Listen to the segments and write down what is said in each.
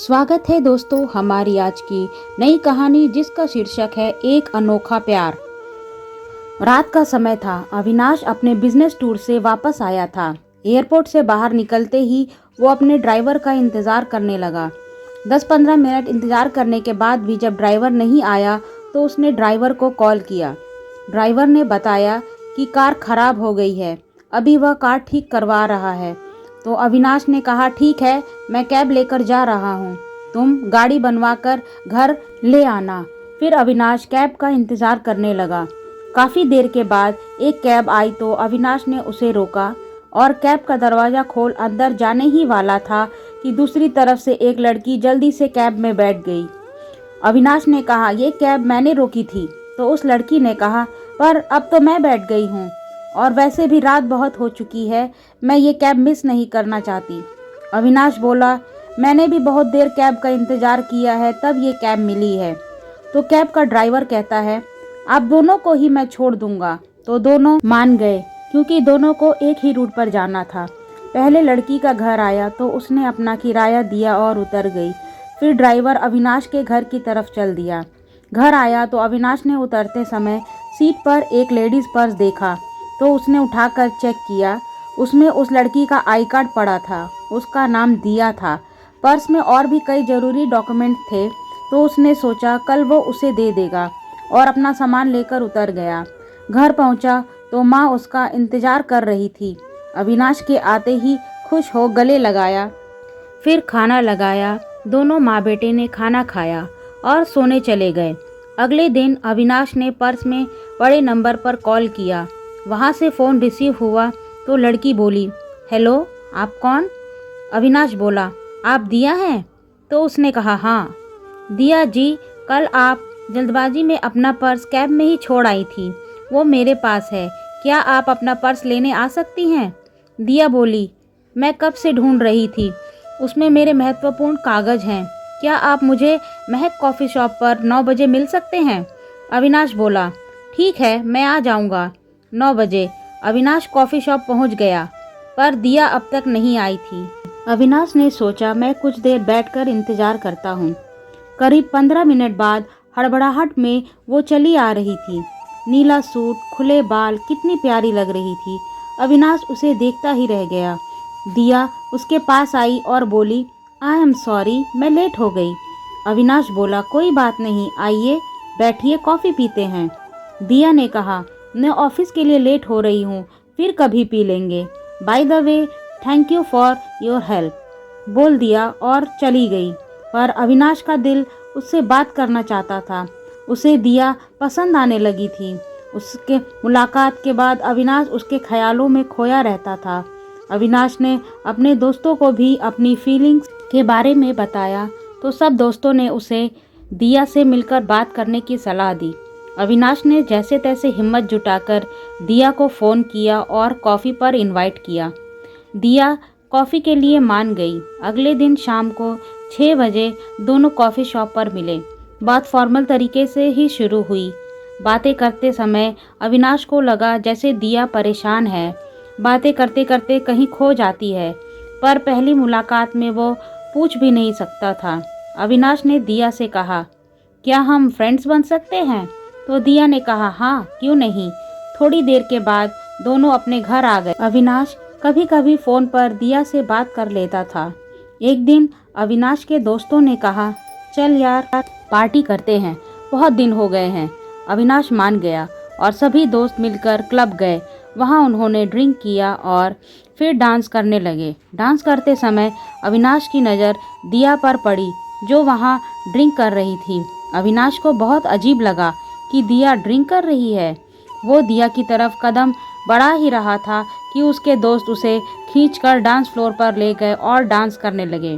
स्वागत है दोस्तों हमारी आज की नई कहानी जिसका शीर्षक है एक अनोखा प्यार। रात का समय था। अविनाश अपने बिजनेस टूर से वापस आया था। एयरपोर्ट से बाहर निकलते ही वो अपने ड्राइवर का इंतज़ार करने लगा। 10-15 मिनट इंतज़ार करने के बाद भी जब ड्राइवर नहीं आया तो उसने ड्राइवर को कॉल किया। ड्राइवर ने बताया कि कार खराब हो गई है, अभी वह कार ठीक करवा रहा है। तो अविनाश ने कहा, ठीक है, मैं कैब लेकर जा रहा हूँ, तुम गाड़ी बनवाकर घर ले आना। फिर अविनाश कैब का इंतज़ार करने लगा। काफ़ी देर के बाद एक कैब आई तो अविनाश ने उसे रोका और कैब का दरवाज़ा खोल अंदर जाने ही वाला था कि दूसरी तरफ से एक लड़की जल्दी से कैब में बैठ गई। अविनाश ने कहा, ये कैब मैंने रोकी थी। तो उस लड़की ने कहा, पर अब तो मैं बैठ गई हूँ और वैसे भी रात बहुत हो चुकी है, मैं ये कैब मिस नहीं करना चाहती। अविनाश बोला, मैंने भी बहुत देर कैब का इंतज़ार किया है, तब ये कैब मिली है। तो कैब का ड्राइवर कहता है, आप दोनों को ही मैं छोड़ दूंगा। तो दोनों मान गए क्योंकि दोनों को एक ही रूट पर जाना था। पहले लड़की का घर आया तो उसने अपना किराया दिया और उतर गई। फिर ड्राइवर अविनाश के घर की तरफ चल दिया। घर आया तो अविनाश ने उतरते समय सीट पर एक लेडीज़ पर्स देखा तो उसने उठाकर चेक किया। उसमें उस लड़की का आई कार्ड पड़ा था, उसका नाम दिया था। पर्स में और भी कई ज़रूरी डॉक्यूमेंट थे तो उसने सोचा कल वो उसे दे देगा और अपना सामान लेकर उतर गया। घर पहुंचा तो माँ उसका इंतज़ार कर रही थी। अविनाश के आते ही खुश हो गले लगाया, फिर खाना लगाया। दोनों माँ बेटे ने खाना खाया और सोने चले गए। अगले दिन अविनाश ने पर्स में पड़े नंबर पर कॉल किया। वहाँ से फ़ोन रिसीव हुआ तो लड़की बोली, हेलो, आप कौन? अविनाश बोला, आप दिया हैं? तो उसने कहा, हाँ। दिया जी, कल आप जल्दबाजी में अपना पर्स कैब में ही छोड़ आई थी, वो मेरे पास है, क्या आप अपना पर्स लेने आ सकती हैं? दिया बोली, मैं कब से ढूंढ रही थी, उसमें मेरे महत्वपूर्ण कागज़ हैं, क्या आप मुझे महक कॉफ़ी शॉप पर 9 बजे मिल सकते हैं? अविनाश बोला, ठीक है, मैं आ जाऊंगा। 9 बजे अविनाश कॉफ़ी शॉप पहुंच गया, पर दिया अब तक नहीं आई थी। अविनाश ने सोचा, मैं कुछ देर बैठकर इंतज़ार करता हूँ। करीब 15 मिनट बाद हड़बड़ाहट में वो चली आ रही थी। नीला सूट, खुले बाल, कितनी प्यारी लग रही थी। अविनाश उसे देखता ही रह गया। दिया उसके पास आई और बोली, आई एम सॉरी, मैं लेट हो गई। अविनाश बोला, कोई बात नहीं, आइए बैठिए, कॉफ़ी पीते हैं। दिया ने कहा, मैं ऑफिस के लिए लेट हो रही हूँ, फिर कभी पी लेंगे। By the way, thank you for your help, बोल दिया और चली गई। पर अविनाश का दिल उससे बात करना चाहता था। उसे दिया पसंद आने लगी थी। उसके मुलाकात के बाद अविनाश उसके ख्यालों में खोया रहता था। अविनाश ने अपने दोस्तों को भी अपनी फीलिंग्स के बारे में बताया तो सब दोस्तों ने उसे दिया से मिलकर बात करने की सलाह दी। अविनाश ने जैसे तैसे हिम्मत जुटाकर दिया को फ़ोन किया और कॉफ़ी पर इनवाइट किया। दिया कॉफ़ी के लिए मान गई। अगले दिन शाम को 6 बजे दोनों कॉफ़ी शॉप पर मिले। बात फॉर्मल तरीके से ही शुरू हुई। बातें करते समय अविनाश को लगा जैसे दिया परेशान है, बातें करते करते कहीं खो जाती है, पर पहली मुलाकात में वो पूछ भी नहीं सकता था। अविनाश ने दिया से कहा, क्या हम फ्रेंड्स बन सकते हैं? तो दिया ने कहा, हाँ, क्यों नहीं। थोड़ी देर के बाद दोनों अपने घर आ गए। अविनाश कभी कभी फ़ोन पर दिया से बात कर लेता था। एक दिन अविनाश के दोस्तों ने कहा, चल यार, पार्टी करते हैं, बहुत दिन हो गए हैं। अविनाश मान गया और सभी दोस्त मिलकर क्लब गए। वहाँ उन्होंने ड्रिंक किया और फिर डांस करने लगे। डांस करते समय अविनाश की नज़र दिया पर पड़ी जो वहाँ ड्रिंक कर रही थी। अविनाश को बहुत अजीब लगा कि दिया ड्रिंक कर रही है। वो दिया की तरफ कदम बढ़ा ही रहा था कि उसके दोस्त उसे खींचकर डांस फ्लोर पर ले गए और डांस करने लगे।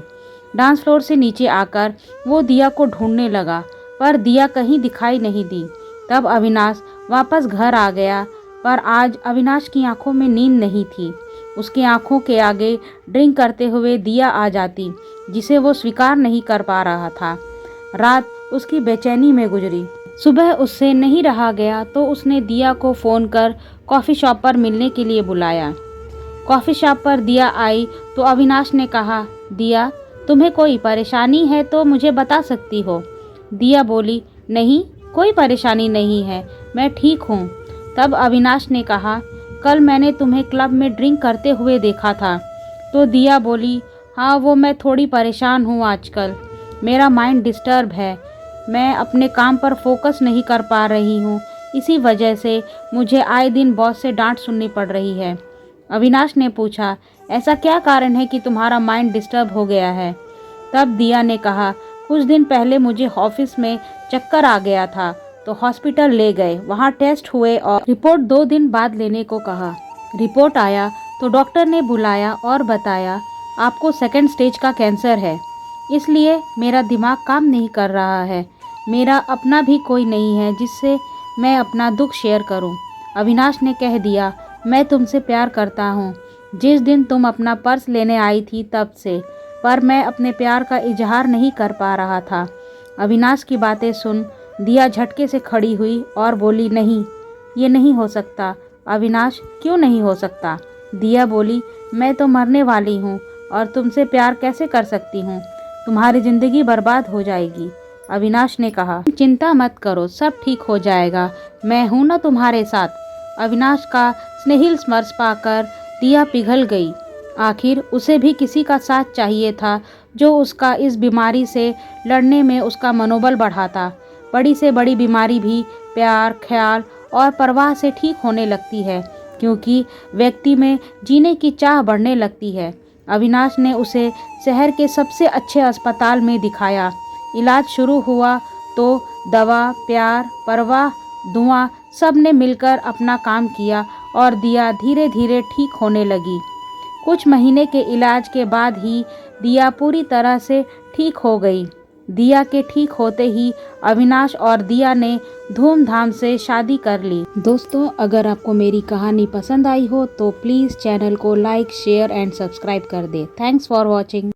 डांस फ्लोर से नीचे आकर वो दिया को ढूंढने लगा, पर दिया कहीं दिखाई नहीं दी। तब अविनाश वापस घर आ गया, पर आज अविनाश की आंखों में नींद नहीं थी। उसकी आंखों के आगे ड्रिंक करते हुए दिया आ जाती, जिसे वो स्वीकार नहीं कर पा रहा था। रात उसकी बेचैनी में गुजरी। सुबह उससे नहीं रहा गया तो उसने दिया को फ़ोन कर कॉफ़ी शॉप पर मिलने के लिए बुलाया। कॉफ़ी शॉप पर दिया आई तो अविनाश ने कहा, दिया, तुम्हें कोई परेशानी है तो मुझे बता सकती हो। दिया बोली, नहीं कोई परेशानी नहीं है, मैं ठीक हूँ। तब अविनाश ने कहा, कल मैंने तुम्हें क्लब में ड्रिंक करते हुए देखा था। तो दिया बोली, हाँ वो मैं थोड़ी परेशान हूँ आजकल, मेरा माइंड डिस्टर्ब है, मैं अपने काम पर फोकस नहीं कर पा रही हूँ, इसी वजह से मुझे आए दिन बॉस से डांट सुननी पड़ रही है। अविनाश ने पूछा, ऐसा क्या कारण है कि तुम्हारा माइंड डिस्टर्ब हो गया है? तब दिया ने कहा, कुछ दिन पहले मुझे ऑफिस में चक्कर आ गया था तो हॉस्पिटल ले गए, वहाँ टेस्ट हुए और रिपोर्ट 2 दिन बाद लेने को कहा। रिपोर्ट आया तो डॉक्टर ने बुलाया और बताया आपको 2nd स्टेज का कैंसर है, इसलिए मेरा दिमाग काम नहीं कर रहा है, मेरा अपना भी कोई नहीं है जिससे मैं अपना दुख शेयर करूं। अविनाश ने कह दिया, मैं तुमसे प्यार करता हूं, जिस दिन तुम अपना पर्स लेने आई थी तब से, पर मैं अपने प्यार का इजहार नहीं कर पा रहा था। अविनाश की बातें सुन दिया झटके से खड़ी हुई और बोली, नहीं ये नहीं हो सकता। अविनाश, क्यों नहीं हो सकता? दिया बोली, मैं तो मरने वाली हूँ और तुमसे प्यार कैसे कर सकती हूँ, तुम्हारी ज़िंदगी बर्बाद हो जाएगी। अविनाश ने कहा, चिंता मत करो, सब ठीक हो जाएगा, मैं हूँ ना तुम्हारे साथ। अविनाश का स्नेहिल स्पर्श पाकर दिया पिघल गई। आखिर उसे भी किसी का साथ चाहिए था जो उसका इस बीमारी से लड़ने में उसका मनोबल बढ़ाता। बड़ी से बड़ी बीमारी भी प्यार, ख्याल और परवाह से ठीक होने लगती है, क्योंकि व्यक्ति में जीने की चाह बढ़ने लगती है। अविनाश ने उसे शहर के सबसे अच्छे अस्पताल में दिखाया। इलाज शुरू हुआ तो दवा, प्यार, परवाह, दुआ सब ने मिलकर अपना काम किया और दिया धीरे धीरे ठीक होने लगी। कुछ महीने के इलाज के बाद ही दिया पूरी तरह से ठीक हो गई। दिया के ठीक होते ही अविनाश और दिया ने धूमधाम से शादी कर ली। दोस्तों, अगर आपको मेरी कहानी पसंद आई हो तो प्लीज़ चैनल को लाइक, शेयर एंड सब्सक्राइब कर दें। Thanks for watching.